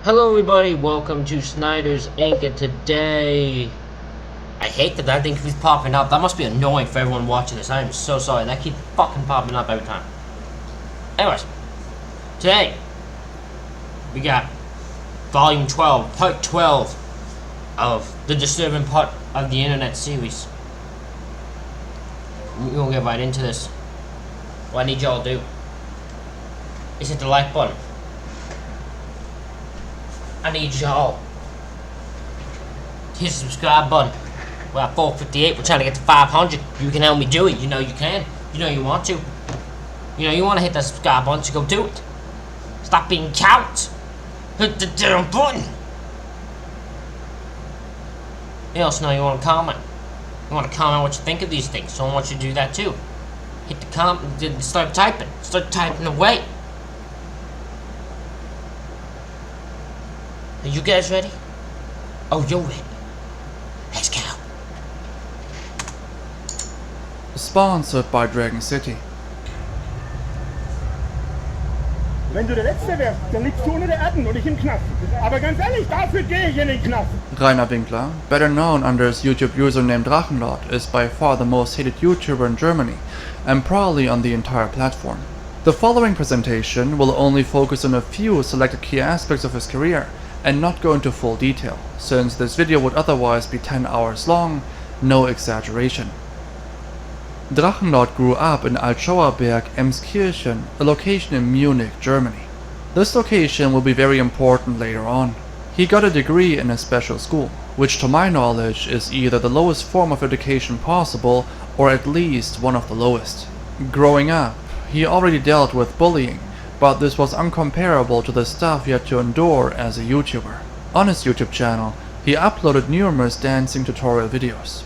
Hello everybody, welcome to Snyder's Inc. And today, I hate that thing keeps popping up. That must be annoying for everyone watching this. I am so sorry, that keeps fucking popping up every time. Anyways, today, we got Volume 12, Part 12 of the Disturbing Part of the Internet series. We're gonna get right into this. What I need y'all to do is hit the like button. I need y'all to hit the subscribe button. We're at 458. We're trying to get to 500. You can help me do it. You know you can. You know you want to. You know you want to hit that subscribe button, so go do it. Stop being cowards. Hit the damn button. You also know you want to comment. You want to comment what you think of these things. So I want you to do that too. Hit the comment. Start typing. Start typing away. Are you guys ready? Oh, you're ready. Let's go. Sponsored by Dragon City. Wenn du der Letzte wärst, dann liegst du unter der Erde und ich im Knast. Aber ganz ehrlich, dafür gehe ich in den Knast. Rainer Winkler, better known under his YouTube username Drachenlord, is by far the most hated YouTuber in Germany, and probably on the entire platform. The following presentation will only focus on a few selected key aspects of his career, and not go into full detail, since this video would otherwise be 10 hours long, no exaggeration. Drachenlord grew up in Altschauerberg, Emskirchen, a location in Munich, Germany. This location will be very important later on. He got a degree in a special school, which to my knowledge is either the lowest form of education possible or at least one of the lowest. Growing up, he already dealt with bullying, but this was uncomparable to the stuff he had to endure as a YouTuber. On his YouTube channel, he uploaded numerous dancing tutorial videos.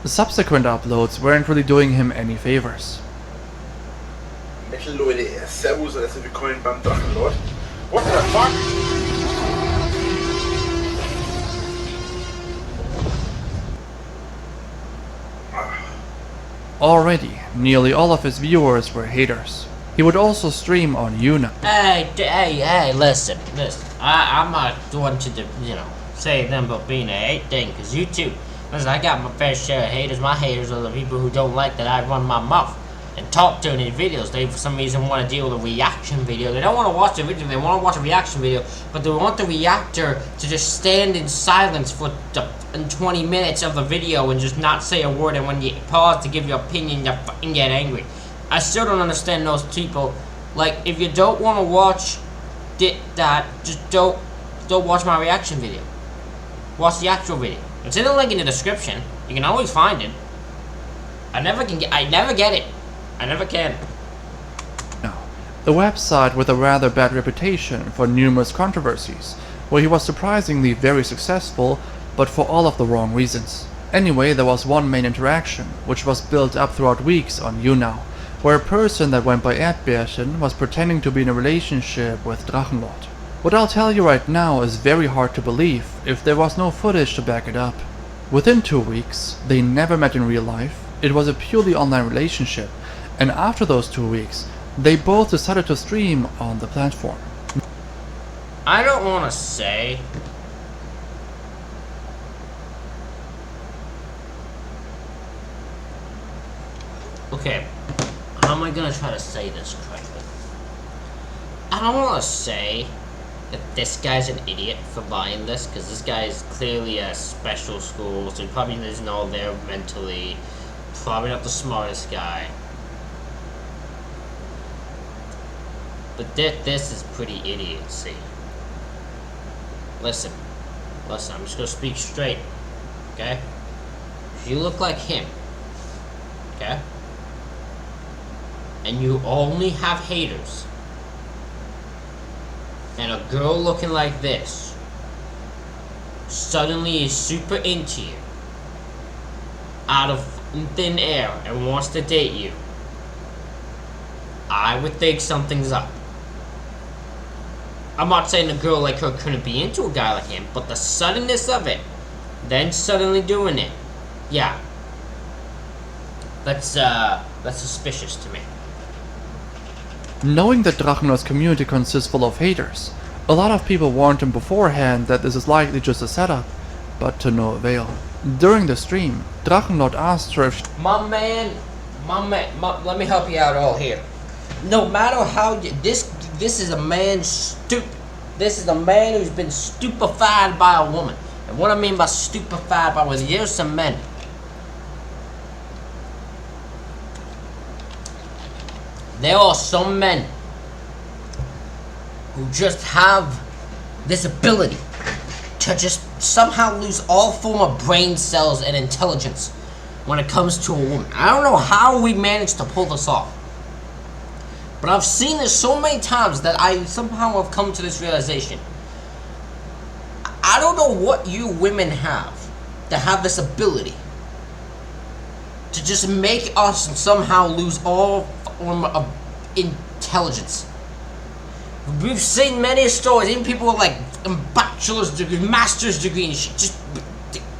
The subsequent uploads weren't really doing him any favors. Metal Leute, Servus und herzlich willkommen beim Drachenlord. What the fuck? Already, nearly all of his viewers were haters. He would also stream on YouNow. Hey, listen. I'm not one to, say them about being a hate thing, because you too. Listen, I got my fair share of haters. My haters are the people who don't like that I run my mouth and talk during these videos. They, for some reason, want to deal with a reaction video. They don't want to watch the video, they want to watch a reaction video, but they want the reactor to just stand in silence for 20 minutes of the video and just not say a word, and when you pause to give your opinion, you fucking get angry. I still don't understand those people. Like, if you don't want to watch that, just don't watch my reaction video. Watch the actual video. It's in the link in the description. You can always find it. I never get it. I never can. The website with a rather bad reputation for numerous controversies, where he was surprisingly very successful, but for all of the wrong reasons. Anyway, there was one main interaction, which was built up throughout weeks on YouNow, where a person that went by Erdbärchen was pretending to be in a relationship with Drachenlord. What I'll tell you right now is very hard to believe if there was no footage to back it up. Within 2 weeks, they never met in real life, it was a purely online relationship, and after those 2 weeks, they both decided to stream on the platform. I don't want to say okay, how am I gonna try to say this correctly? I don't want to say that this guy's an idiot for buying this, because this guy is clearly a special school, so he probably doesn't know they're mentally probably not the smartest guy. But this is pretty idiocy. Listen, I'm just gonna speak straight, okay? You look like him, okay? And you only have haters, and a girl looking like this suddenly is super into you out of thin air and wants to date you, I would think something's up. I'm not saying a girl like her couldn't be into a guy like him, but the suddenness of it, then suddenly doing it, yeah, That's suspicious to me. Knowing that Drachenlord's community consists full of haters, a lot of people warned him beforehand that this is likely just a setup, but to no avail. During the stream, Drachenlord asked her if My man, let me help you out all here. No matter how you, this is a man stupid. This is a man who's been stupefied by a woman. And what I mean by stupefied by was there's some men. There are some men who just have this ability to just somehow lose all form of brain cells and intelligence when it comes to a woman. I don't know how we managed to pull this off. But I've seen this so many times that I somehow have come to this realization. I don't know what you women have to have this ability to just make us somehow lose all form of intelligence. We've seen many stories, even people with like bachelor's degree, master's degree, and shit, just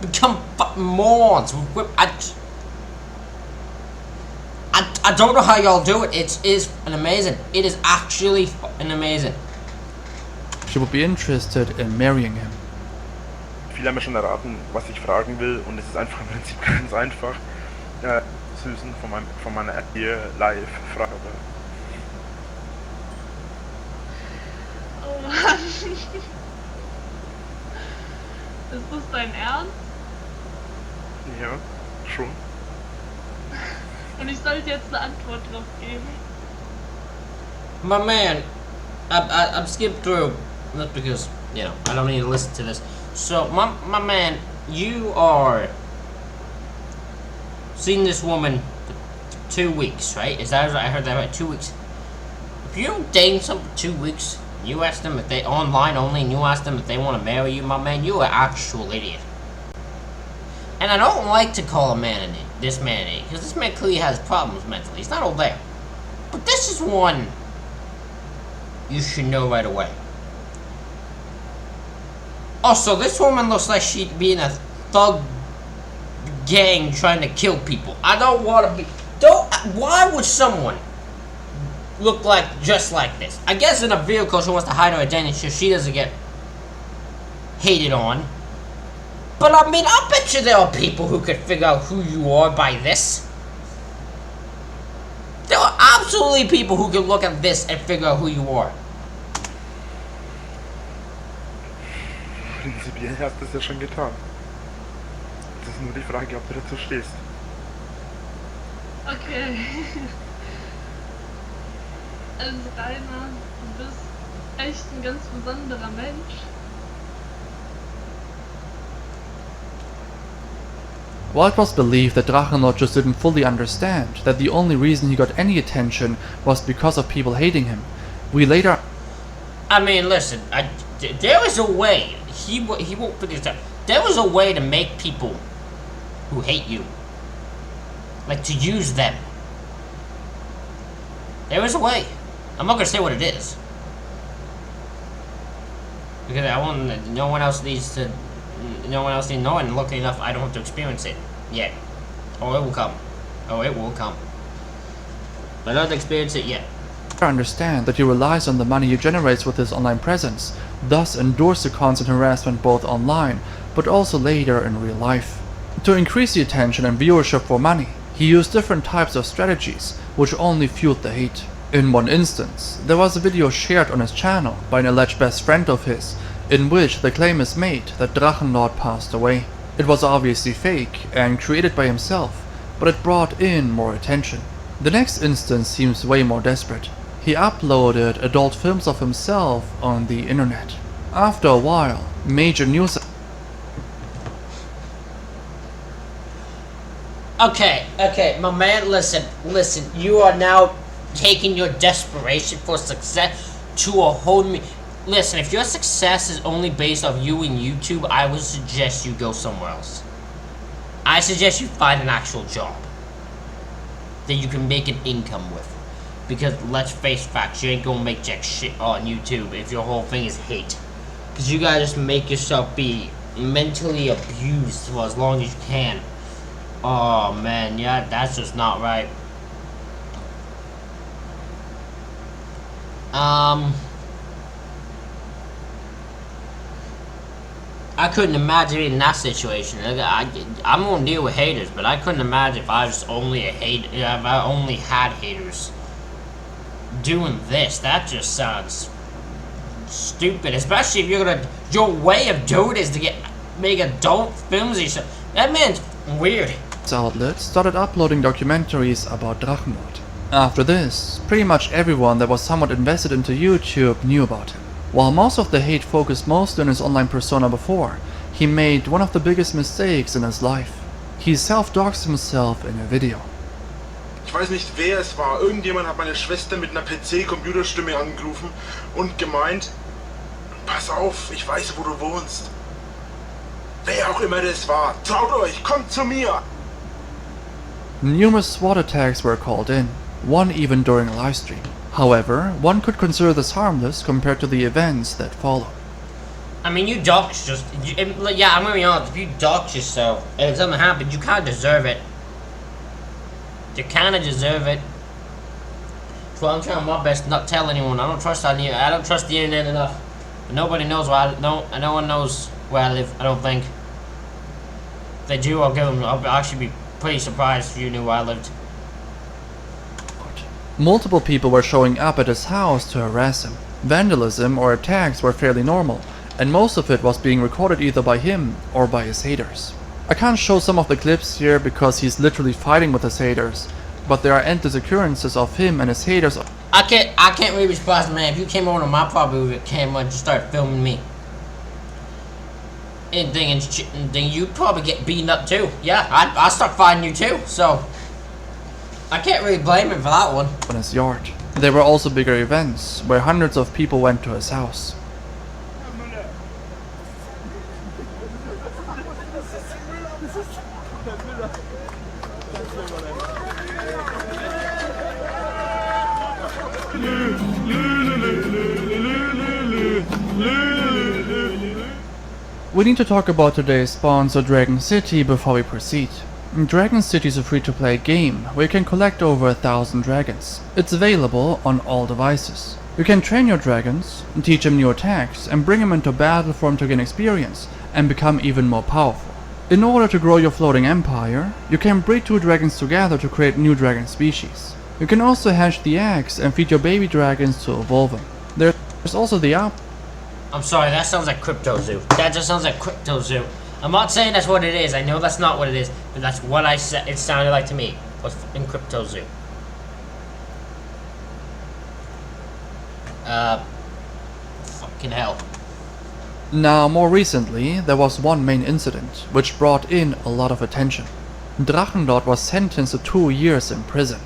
become fucking morons. I don't know how y'all do it. It is amazing. It is actually fucking amazing. she would be interested in marrying him. Viele haben ja schon erraten, was ich fragen will, und es ist einfach im Prinzip ganz einfach. Susan von meiner App hier live Frage. Oh Mann. Ist das dein Ernst? Ja, schon. Und ich sollte jetzt eine Antwort drauf geben? My man, I've skipped through, not because, you know, I don't need to listen to this. So, my man, you are seeing this woman for 2 weeks, right? Is that right? I heard that right, 2 weeks. If you don't date someone for 2 weeks, you ask them if they online only, and you ask them if they want to marry you, my man, you're an actual idiot. And I don't like to call a man an idiot, this man an idiot, because this man clearly has problems mentally. He's not all there. But this is one you should know right away. Also, this woman looks like she'd be in a thug gang trying to kill people. I don't want to be... Why would someone look like just like this? I guess in a vehicle she wants to hide her identity so she doesn't get hated on. But I mean, I bet you there are people who could figure out who you are by this. There are absolutely people who can look at this and figure out who you are. Prinzipiell hast du es ja schon getan. Es ist nur die Frage, ob du dazu stehst. Okay. Also Rainer, du bist echt ein ganz besonderer Mensch. While it was believed that Drachenlord just didn't fully understand that the only reason he got any attention was because of people hating him, we later... I mean, listen, there was a way, he won't figure this out, there was a way to make people who hate you, like to use them. There is a way. I'm not gonna say what it is. Because no one else needs to know, and luckily enough, I don't have to experience it yet. Oh, it will come. Oh, it will come. But I don't have to experience it yet. understand that he relies on the money he generates with his online presence, thus endures the constant harassment both online, but also later in real life. To increase the attention and viewership for money, he used different types of strategies, which only fueled the hate. In one instance, there was a video shared on his channel by an alleged best friend of his, in which the claim is made that Drachenlord passed away. It was obviously fake and created by himself, but it brought in more attention. The next instance seems way more desperate. He uploaded adult films of himself on the internet. After a while, major news... Okay, my man, listen, you are now taking your desperation for success to a whole new... Listen, if your success is only based off you and YouTube, I would suggest you go somewhere else. I suggest you find an actual job that you can make an income with. Because let's face facts, you ain't gonna make jack shit on YouTube if your whole thing is hate. Because you gotta just make yourself be mentally abused for as long as you can Oh man, yeah, that's just not right. I couldn't imagine being in that situation. I'm gonna deal with haters, but I couldn't imagine if I was only a hater. If I only had haters doing this. That just sounds stupid. Especially if you're gonna. Your way of doing it is to make adult films. That man's weird. Outlet started uploading documentaries about Drachenlord. After this, pretty much everyone that was somewhat invested into YouTube knew about him. While most of the hate focused mostly on his online persona before, he made one of the biggest mistakes in his life. He self-doxed himself in a video. Ich weiß nicht, wer es war. Irgendjemand hat meine Schwester mit einer PC-Computerstimme angerufen und gemeint, pass auf, ich weiß, wo du wohnst. Wer auch immer das war, traut euch, kommt zu mir! Numerous SWAT attacks were called in, one even during a livestream. However, one could consider this harmless compared to the events that followed. I mean, you dox yeah, I'm gonna be honest, if you dox yourself and something happened, you kinda deserve it. You kinda deserve it. So I'm trying my best not to tell anyone. I don't trust the internet enough. Nobody knows where no one knows where I live, I don't think. If they do, I'll actually be pretty surprised if you knew where I lived. Multiple people were showing up at his house to harass him. Vandalism or attacks were fairly normal, and most of it was being recorded either by him or by his haters. I can't show some of the clips here because he's literally fighting with his haters, but there are endless occurrences of him and his haters. I can't really be surprised, man, if you came over to my property with a camera and just started filming me. And then you'd probably get beaten up too. Yeah, I'd start fighting you too, so I can't really blame him for that one. In his yard. There were also bigger events, where hundreds of people went to his house. We need to talk about today's sponsor, Dragon City, before we proceed. Dragon City is a free-to-play game where you can collect over 1,000 dragons. It's available on all devices. You can train your dragons, teach them new attacks, and bring them into battle for them to gain experience and become even more powerful. In order to grow your floating empire, you can breed 2 dragons together to create new dragon species. You can also hatch the eggs and feed your baby dragons to evolve them. There's also the I'm sorry, that sounds like Crypto Zoo. That just sounds like Crypto Zoo. I'm not saying that's what it is. I know that's not what it is, but that's what I said. It sounded like to me was in Crypto Zoo. Fucking hell. Now, more recently, there was one main incident which brought in a lot of attention. Drachenlord was sentenced to 2 years in prison.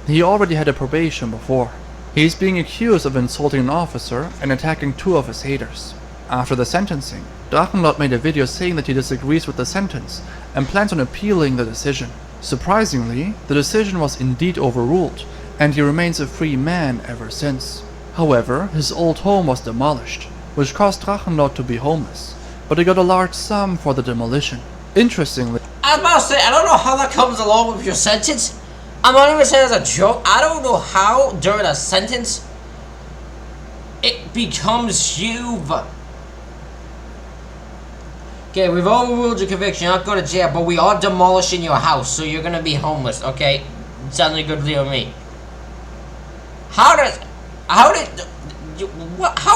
He already had a probation before. He is being accused of insulting an officer and attacking 2 of his haters. After the sentencing, Drachenlord made a video saying that he disagrees with the sentence and plans on appealing the decision. Surprisingly, the decision was indeed overruled, and he remains a free man ever since. However, his old home was demolished, which caused Drachenlord to be homeless, but he got a large sum for the demolition. Interestingly, I was about to say, I don't know how that comes along with your sentence. I'm not even saying as a joke. I don't know how during a sentence it becomes you. Okay, we've overruled your conviction. You're not going to jail, but we are demolishing your house, so you're gonna be homeless. Okay, sounds like a good deal to me. How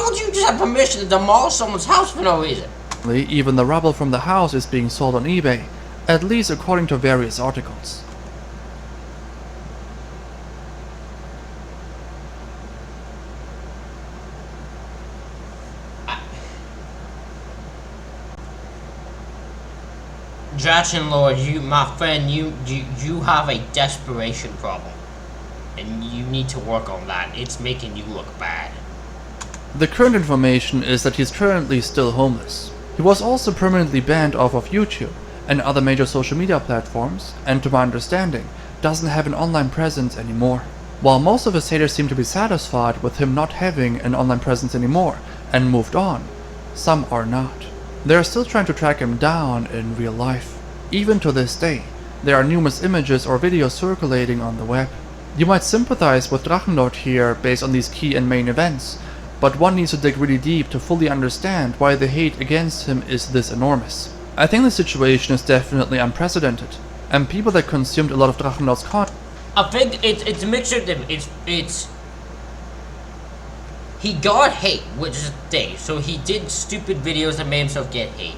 would you just have permission to demolish someone's house for no reason? even the rubble from the house is being sold on eBay, at least according to various articles. Drachenlord, my friend, you have a desperation problem, and you need to work on that. It's making you look bad. The current information is that he's currently still homeless. He was also permanently banned off of YouTube and other major social media platforms, and to my understanding, doesn't have an online presence anymore. While most of his haters seem to be satisfied with him not having an online presence anymore and moved on, some are not. They are still trying to track him down in real life. Even to this day, there are numerous images or videos circulating on the web. You might sympathize with Drachenlord here based on these key and main events, but one needs to dig really deep to fully understand why the hate against him is this enormous. I think the situation is definitely unprecedented, and people that consumed a lot of Drachenlord's content. I think it's a mixture of them. It's he got hate, which is a thing. So he did stupid videos that made himself get hate.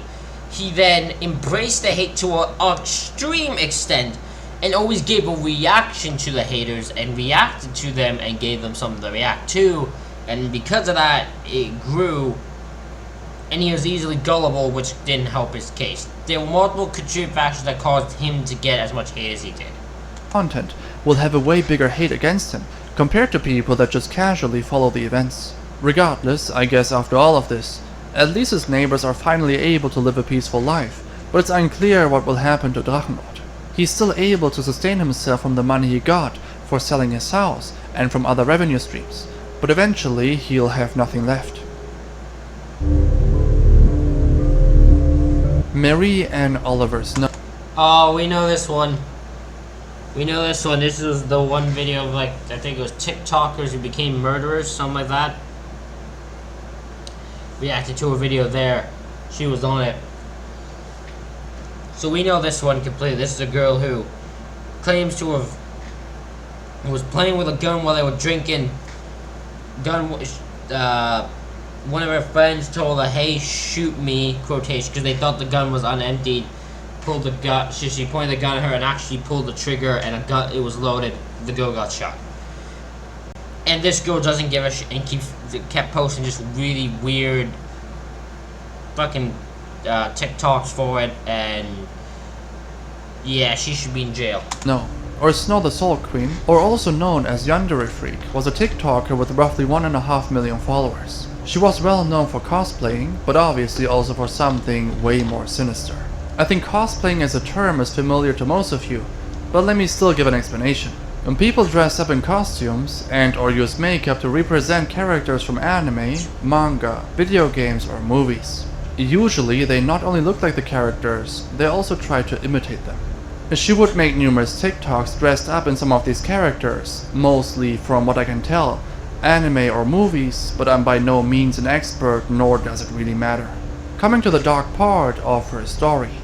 He then embraced the hate to an extreme extent and always gave a reaction to the haters and reacted to them and gave them something to react to. And because of that, it grew. And he was easily gullible, which didn't help his case. There were multiple contributing factors that caused him to get as much hate as he did. Content will have a way bigger hate against him compared to people that just casually follow the events. Regardless, I guess after all of this, at least his neighbors are finally able to live a peaceful life, but it's unclear what will happen to Drachenlord. He's still able to sustain himself from the money he got for selling his house and from other revenue streams, but eventually he'll have nothing left. Mary Ann Oliver Snow. Oh, we know this one. We know this one. This was the one video of, like, I think it was TikTokers who became murderers, something like that. Reacted to a video there. She was on it. So we know this one completely. This is a girl who claims to have was playing with a gun while they were drinking. One of her friends told her, "Hey, shoot me," quotation, because they thought the gun was unemptied. Pulled the gun. She pointed the gun at her and actually pulled the trigger, and it was loaded. The girl got shot. And this girl doesn't give a shit and kept posting just really weird fucking TikToks for it, and yeah, she should be in jail. No. Or Snow the Soul Queen, or also known as Yandere Freak, was a TikToker with roughly 1.5 million followers. She was well known for cosplaying, but obviously also for something way more sinister. I think cosplaying as a term is familiar to most of you, but let me still give an explanation. When people dress up in costumes and or use makeup to represent characters from anime, manga, video games or movies, usually they not only look like the characters, they also try to imitate them. She would make numerous TikToks dressed up in some of these characters, mostly, from what I can tell, anime or movies, but I'm by no means an expert, nor does it really matter. Coming to the dark part of her story.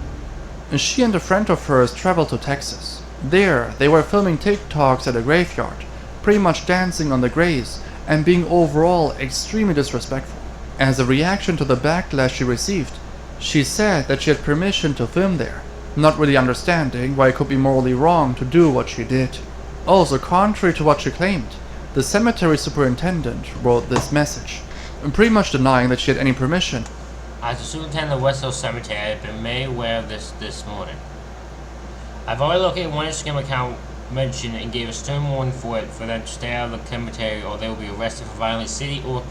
She and a friend of hers traveled to Texas. There, they were filming TikToks at a graveyard, pretty much dancing on the graves, and being overall extremely disrespectful. As a reaction to the backlash she received, she said that she had permission to film there, not really understanding why it could be morally wrong to do what she did. Also, contrary to what she claimed, the cemetery superintendent wrote this message, pretty much denying that she had any permission. As the superintendent of West Hill Cemetery, I have been made aware of this morning. I've already located one Instagram account mentioned and gave a stern warning for them to stay out of the cemetery or they will be arrested for violating city or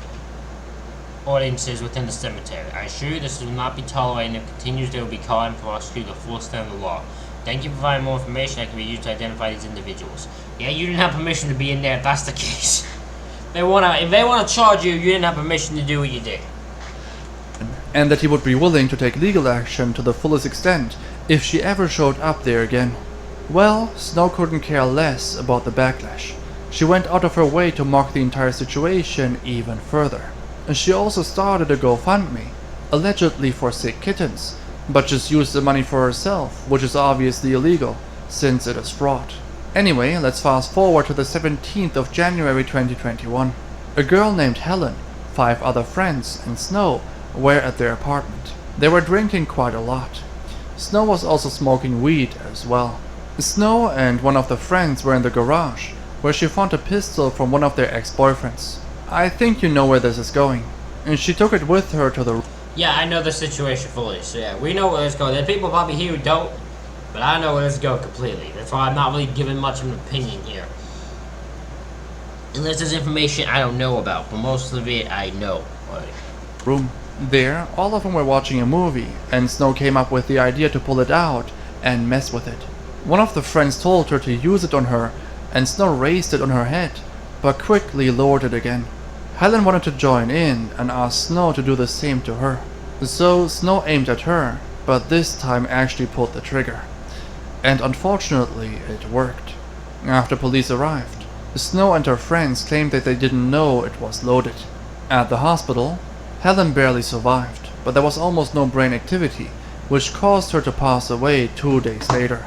audiences within the cemetery. I assure you this will not be tolerated, and if it continues they will be caught and prosecuted to the full extent of the law. Thank you for providing more information that can be used to identify these individuals. Yeah, you didn't have permission to be in there if that's the case. If they wanna charge you, you didn't have permission to do what you did. And that he would be willing to take legal action to the fullest extent if she ever showed up there again. Well, Snow couldn't care less about the backlash. She went out of her way to mock the entire situation even further. She also started a GoFundMe, allegedly for sick kittens, but just used the money for herself, which is obviously illegal, since it is fraud. Anyway, let's fast forward to the 17th of January 2021. A girl named Helen, 5 other friends, and Snow were at their apartment. They were drinking quite a lot. Snow was also smoking weed as well. Snow and one of the friends were in the garage, where she found a pistol from one of their ex-boyfriends. I think you know where this is going. And she took it with her to the... Yeah, I know the situation fully, so yeah, we know where this goes. There are people probably here who don't, but I know where this goes completely. That's why I'm not really giving much of an opinion here. Unless there's information I don't know about, but most of it I know already. room. There, all of them were watching a movie, and Snow came up with the idea to pull it out and mess with it. One of the friends told her to use it on her, and Snow raised it on her head, but quickly lowered it again. Helen wanted to join in and asked Snow to do the same to her. So Snow aimed at her, but this time actually pulled the trigger. And unfortunately, it worked. After police arrived, Snow and her friends claimed that they didn't know it was loaded. At the hospital, Helen barely survived, but there was almost no brain activity, which caused her to pass away 2 days later.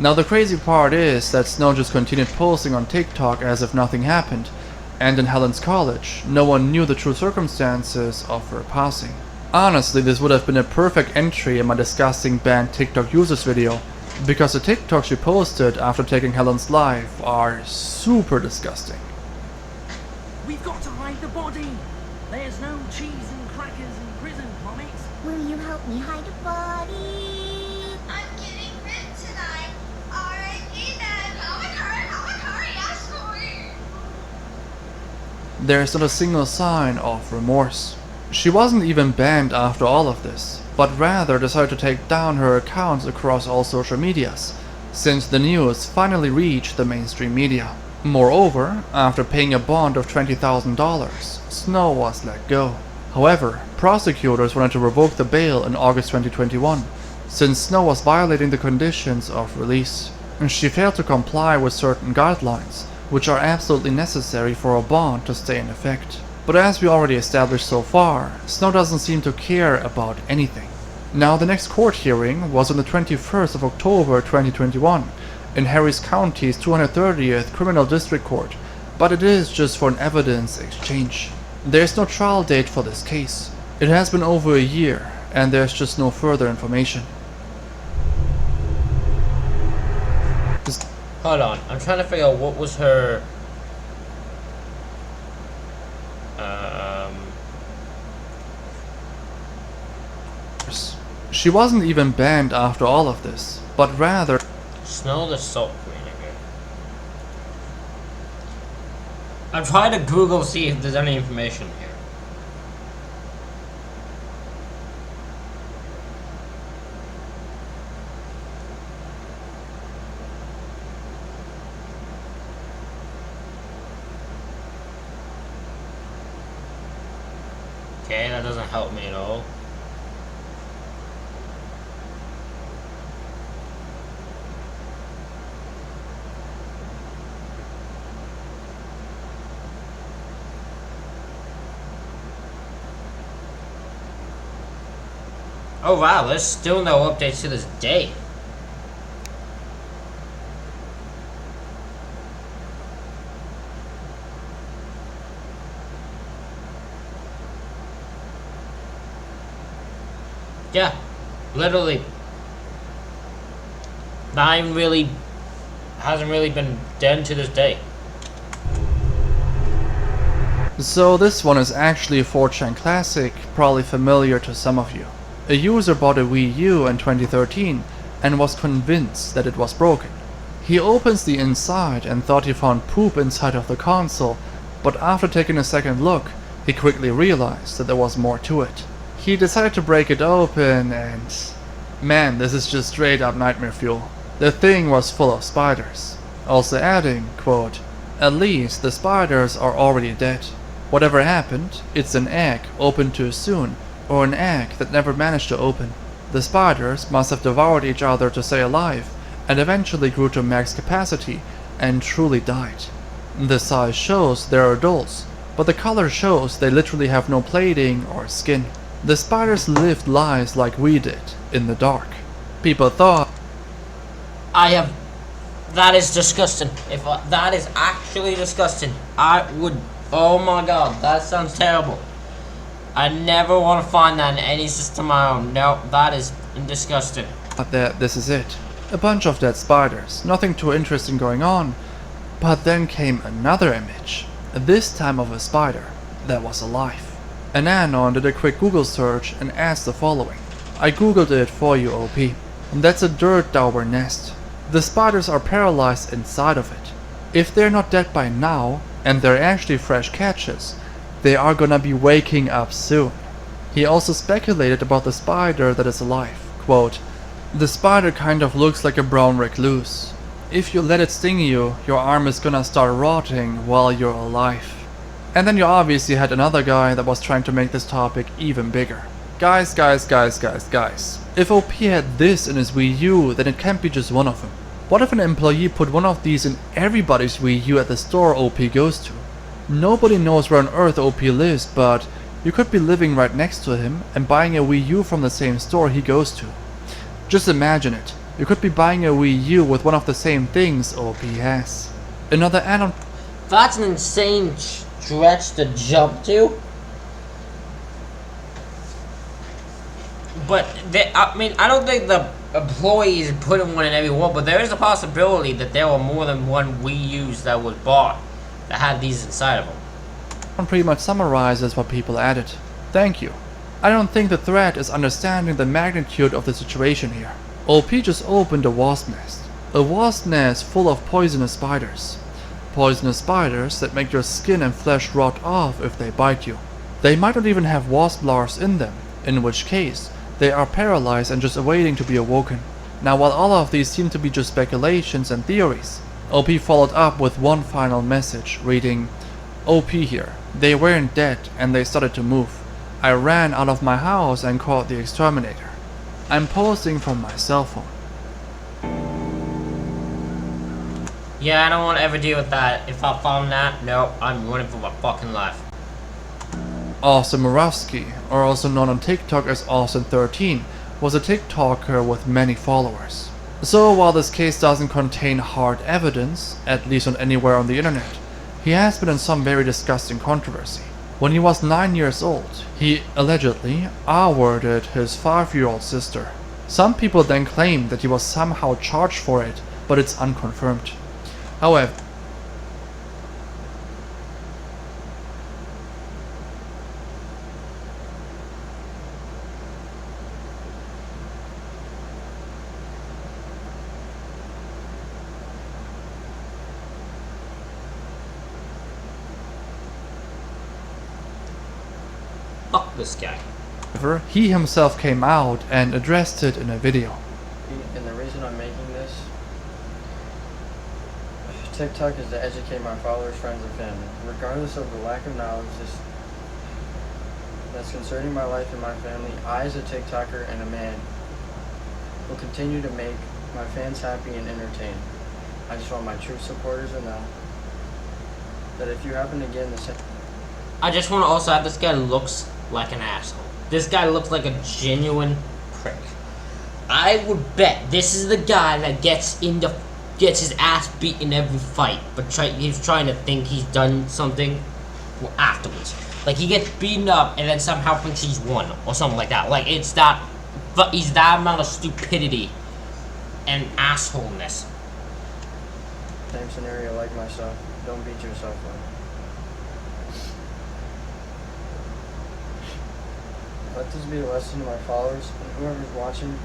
Now the crazy part is that Snow just continued posting on TikTok as if nothing happened, and in Helen's college, no one knew the true circumstances of her passing. Honestly, this would have been a perfect entry in my disgusting banned TikTok users video, because the TikToks she posted after taking Helen's life are super disgusting. We've got to hide the body. There's no cheese and crackers in prison, promise. Will you help me hide a body? I'm getting rid tonight. R.I.P. then. Hurry, yes, sorry. There's not a single sign of remorse. She wasn't even banned after all of this, but rather decided to take down her accounts across all social medias, since the news finally reached the mainstream media. Moreover, after paying a bond of $20,000, Snow was let go. However, prosecutors wanted to revoke the bail in August 2021, since Snow was violating the conditions of release. She failed to comply with certain guidelines, which are absolutely necessary for a bond to stay in effect. But as we already established so far, Snow doesn't seem to care about anything. Now the next court hearing was on the 21st of October 2021 in Harris County's 230th Criminal District Court, but it is just for an evidence exchange. There's no trial date for this case. It has been over a year, and there's just no further information. Hold on, I'm trying to figure out what was her... She wasn't even banned after all of this, but rather... Snow the Salt Queen again. I'm trying to Google see if there's any information here. Okay, that doesn't help me at all. Oh wow, there's still no updates to this day. Yeah, literally. Hasn't really been done to this day. So this one is actually a 4chan classic, probably familiar to some of you. A user bought a Wii U in 2013 and was convinced that it was broken. He opens the inside and thought he found poop inside of the console, but after taking a second look, he quickly realized that there was more to it. He decided to break it open and... man, this is just straight up nightmare fuel. The thing was full of spiders. Also adding, quote, "At least the spiders are already dead. Whatever happened, it's an egg opened too soon, or an egg that never managed to open. The spiders must have devoured each other to stay alive, and eventually grew to max capacity, and truly died. The size shows they're adults, but the color shows they literally have no plating or skin. The spiders lived lives like we did, in the dark. People thought..." That is disgusting. That is actually disgusting. I would... oh my god, that sounds terrible. I never want to find that in any system of my own. No, that is disgusting. But this is it. A bunch of dead spiders, nothing too interesting going on. But then came another image, this time of a spider that was alive. An Anon did a quick Google search and asked the following. I googled it for you, OP. That's a dirt dauber nest. The spiders are paralyzed inside of it. If they're not dead by now, and they're actually fresh catches, they are gonna be waking up soon. He also speculated about the spider that is alive. Quote, "The spider kind of looks like a brown recluse. If you let it sting you, your arm is gonna start rotting while you're alive." And then you obviously had another guy that was trying to make this topic even bigger. Guys, If OP had this in his Wii U, then it can't be just one of them. What if an employee put one of these in everybody's Wii U at the store OP goes to? Nobody knows where on earth OP lives, but you could be living right next to him and buying a Wii U from the same store he goes to. Just imagine it. You could be buying a Wii U with one of the same things OP has. Another add-on. That's an insane stretch to jump to. But I mean, I don't think the employees put in one in every one, but there is a possibility that there were more than one Wii U's that was bought that had these inside of them. Pretty much summarizes what people added. Thank you. I don't think the thread is understanding the magnitude of the situation here. OP just opened a wasp nest. A wasp nest full of poisonous spiders. Poisonous spiders that make your skin and flesh rot off if they bite you. They might not even have wasp larvae in them, in which case they are paralyzed and just awaiting to be awoken. Now, while all of these seem to be just speculations and theories, OP followed up with one final message reading, OP here. They weren't dead and they started to move. I ran out of my house and called the exterminator. I'm posting from my cell phone. Yeah, I don't want to ever deal with that. If I found that, no, I'm running for my fucking life. Austin Murawski, or also known on TikTok as Austin13, was a TikToker with many followers. So while this case doesn't contain hard evidence, at least on anywhere on the internet, he has been in some very disgusting controversy. When he was 9 years old, he allegedly R-worded his 5-year-old sister. Some people then claim that he was somehow charged for it, but it's unconfirmed. However, Fuck this guy. he himself came out and addressed it in a video. And the reason I'm making this TikTok is to educate my followers, friends, and family, regardless of the lack of knowledge that's concerning my life and my family. I, as a TikToker and a man, will continue to make my fans happy and entertained. I just want my true supporters to know that if you happen to get in the same... I just want to also add, this guy looks like an asshole. This guy looks like a genuine prick. I would bet this is the guy that gets his ass beat in every fight, but he's trying to think he's done something afterwards. Like, he gets beaten up and then somehow thinks he's won, or something like that. Like, it's that, but he's that amount of stupidity and assholeness. Same scenario like myself. Don't beat yourself up. Let this be a lesson to my followers and whoever's watching.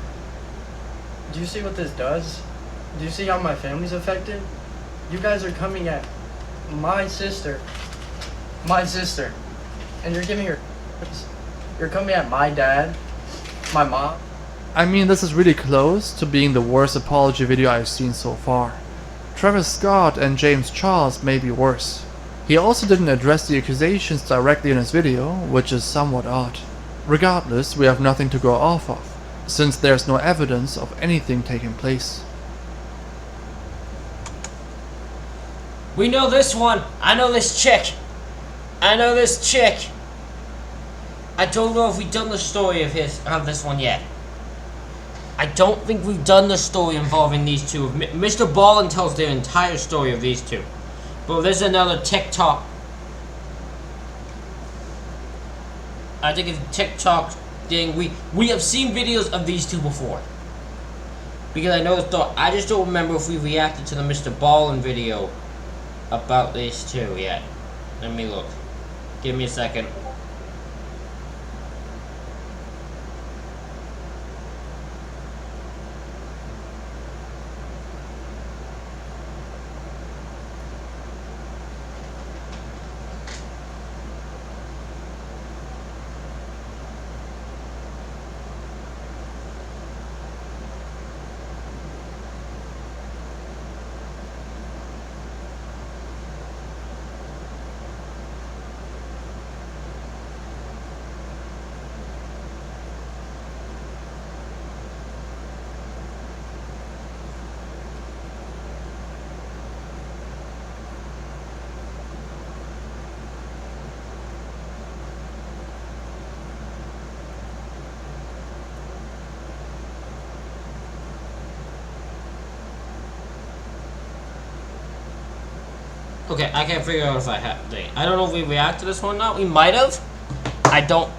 Do you see what this does? Do you see how my family's affected? You guys are coming at my sister, and you're giving her... You're coming at my dad, my mom. I mean, this is really close to being the worst apology video I've seen so far. Travis Scott and James Charles may be worse. He also didn't address the accusations directly in his video, which is somewhat odd. Regardless, we have nothing to go off of, since there's no evidence of anything taking place. We know this one. I know this chick. I know this chick. I don't know if we've done the story of this one yet. I don't think we've done the story involving these two. Mr. Ballin tells the entire story of these two. But there's another TikTok. I think it's a TikTok thing. We have seen videos of these two before. Because I know the story. I just don't remember if we reacted to the Mr. Ballin video about these two yet. Let me look. Give me a second. Okay, I can't figure out if I have. I don't know if we react to this one now. We might have. I don't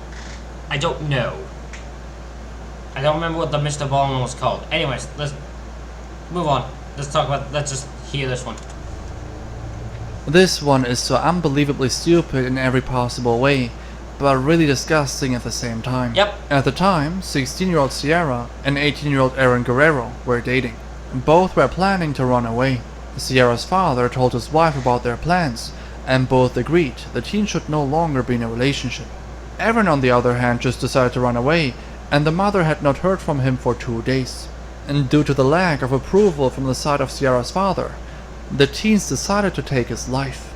know. I don't remember what the Mr. Ballman was called. Anyways, let's move on. Let's just hear this one. This one is so unbelievably stupid in every possible way, but really disgusting at the same time. Yep. At the time, 16-year-old Sierra and 18-year-old Aaron Guerrero were dating. Both were planning to run away. Sierra's father told his wife about their plans, and both agreed the teen should no longer be in a relationship. Aaron, on the other hand, just decided to run away, and the mother had not heard from him for 2 days. And due to the lack of approval from the side of Sierra's father, the teens decided to take his life.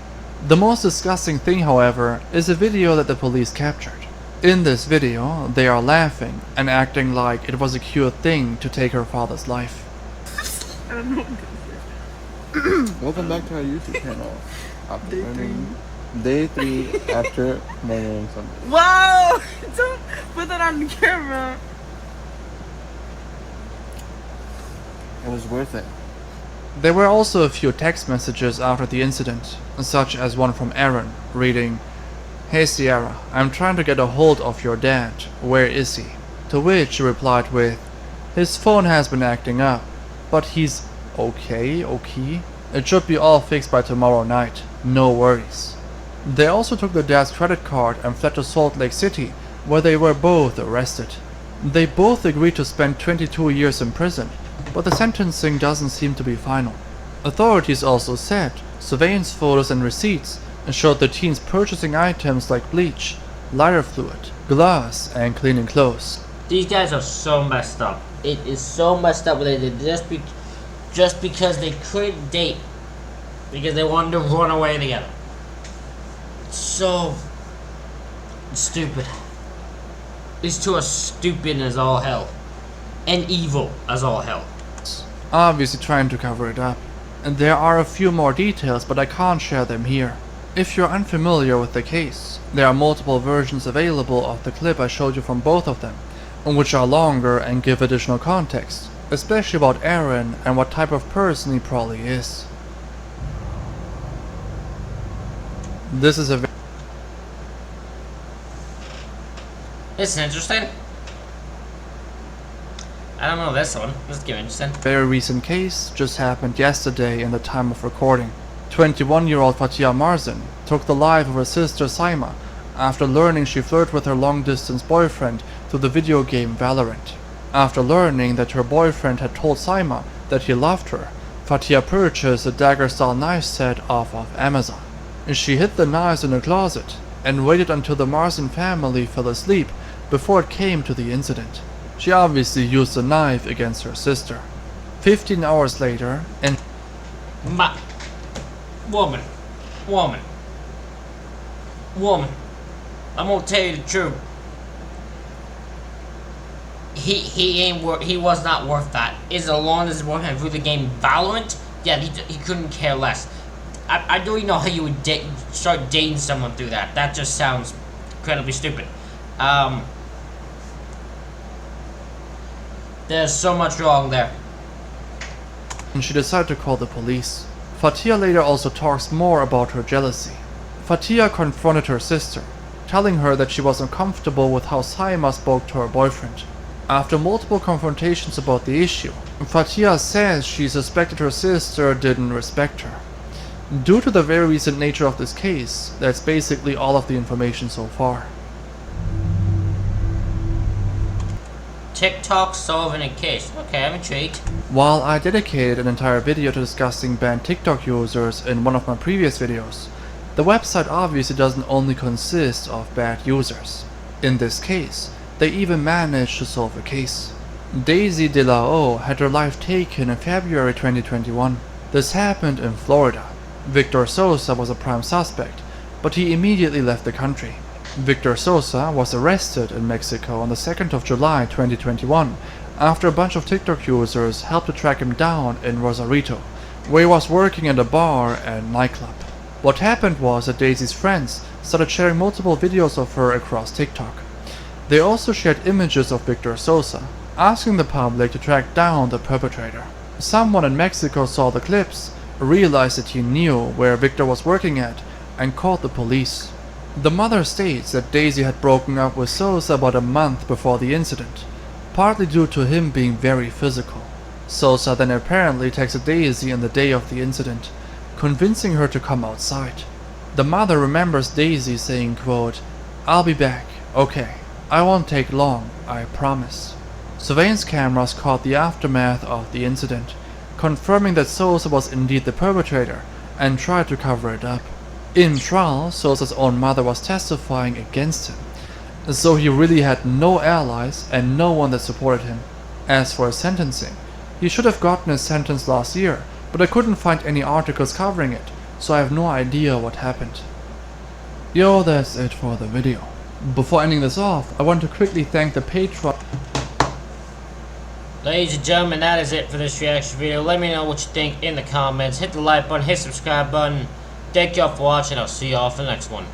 The most disgusting thing, however, is a video that the police captured. In this video, they are laughing and acting like it was a cute thing to take her father's life. I don't know. Welcome back to our YouTube channel. Day 3 after murdering somebody. Wow! Don't put that on the camera. It was worth it. There were also a few text messages after the incident, such as one from Aaron, reading, "Hey Sierra, I'm trying to get a hold of your dad. Where is he?" To which she replied with, "His phone has been acting up, but he's okay. It should be all fixed by tomorrow night. No worries." They also took the dad's credit card and fled to Salt Lake City, where they were both arrested. They both agreed to spend 22 years in prison, but the sentencing doesn't seem to be final. Authorities also said surveillance photos and receipts showed the teens purchasing items like bleach, lighter fluid, glass, and cleaning clothes. These guys are so messed up. It is so messed up what they did just because they couldn't date, because they wanted to run away together. So stupid. These two are stupid as all hell, and evil as all hell. Obviously trying to cover it up. And there are a few more details, but I can't share them here. If you're unfamiliar with the case, there are multiple versions available of the clip I showed you from both of them, which are longer and give additional context, especially about Aaron and what type of person he probably is. This is a It's interesting. I don't know this one. Let's get interesting. very recent case, just happened yesterday in the time of recording. 21-year-old Fatia Marzin took the life of her sister Saima after learning she flirted with her long-distance boyfriend through the video game Valorant. After learning that her boyfriend had told Saima that he loved her, Fatia purchased a dagger-style knife set off of Amazon. She hid the knives in a closet and waited until the Marzin family fell asleep before it came to the incident. She obviously used the knife against her sister. 15 hours later, and Woman, I'm gonna tell you the truth. He was not worth that. As long as his boyfriend through the game Valorant, yeah, he couldn't care less. I don't even know how you would start dating someone through that. That just sounds incredibly stupid. There's so much wrong there. she decided to call the police. Fatia later also talks more about her jealousy. Fatia confronted her sister, telling her that she was uncomfortable with how Saima spoke to her boyfriend. After multiple confrontations about the issue, Fatia says she suspected her sister didn't respect her. Due to the very recent nature of this case, that's basically all of the information so far. TikTok solving a case. Okay, I'm intrigued. While I dedicated an entire video to discussing banned TikTok users in one of my previous videos, the website obviously doesn't only consist of bad users. In this case, they even managed to solve a case. Daisy De La O had her life taken in February 2021. This happened in Florida. Victor Sosa was a prime suspect, but he immediately left the country. Victor Sosa was arrested in Mexico on the 2nd of July 2021 after a bunch of TikTok users helped to track him down in Rosarito, where he was working in a bar and nightclub. What happened was that Daisy's friends started sharing multiple videos of her across TikTok. They also shared images of Victor Sosa, asking the public to track down the perpetrator. Someone in Mexico saw the clips realized that he knew where Victor was working at, and called the police. The mother states that Daisy had broken up with Sosa about a month before the incident, partly due to him being very physical. Sosa then apparently texted Daisy on the day of the incident, convincing her to come outside. The mother remembers Daisy saying, quote, "I'll be back, okay, I won't take long, I promise." Surveillance cameras caught the aftermath of the incident, confirming that Sosa was indeed the perpetrator and tried to cover it up. In trial, Sosa's own mother was testifying against him, so he really had no allies and no one that supported him. As for his sentencing, he should have gotten his sentence last year, but I couldn't find any articles covering it, so I have no idea what happened. Yo, that's it for the video. Before ending this off, I want to quickly thank the Patreon. Ladies and gentlemen, that is it for this reaction video. Let me know what you think in the comments. Hit the like button, hit the subscribe button. Thank y'all for watching. I'll see y'all for the next one.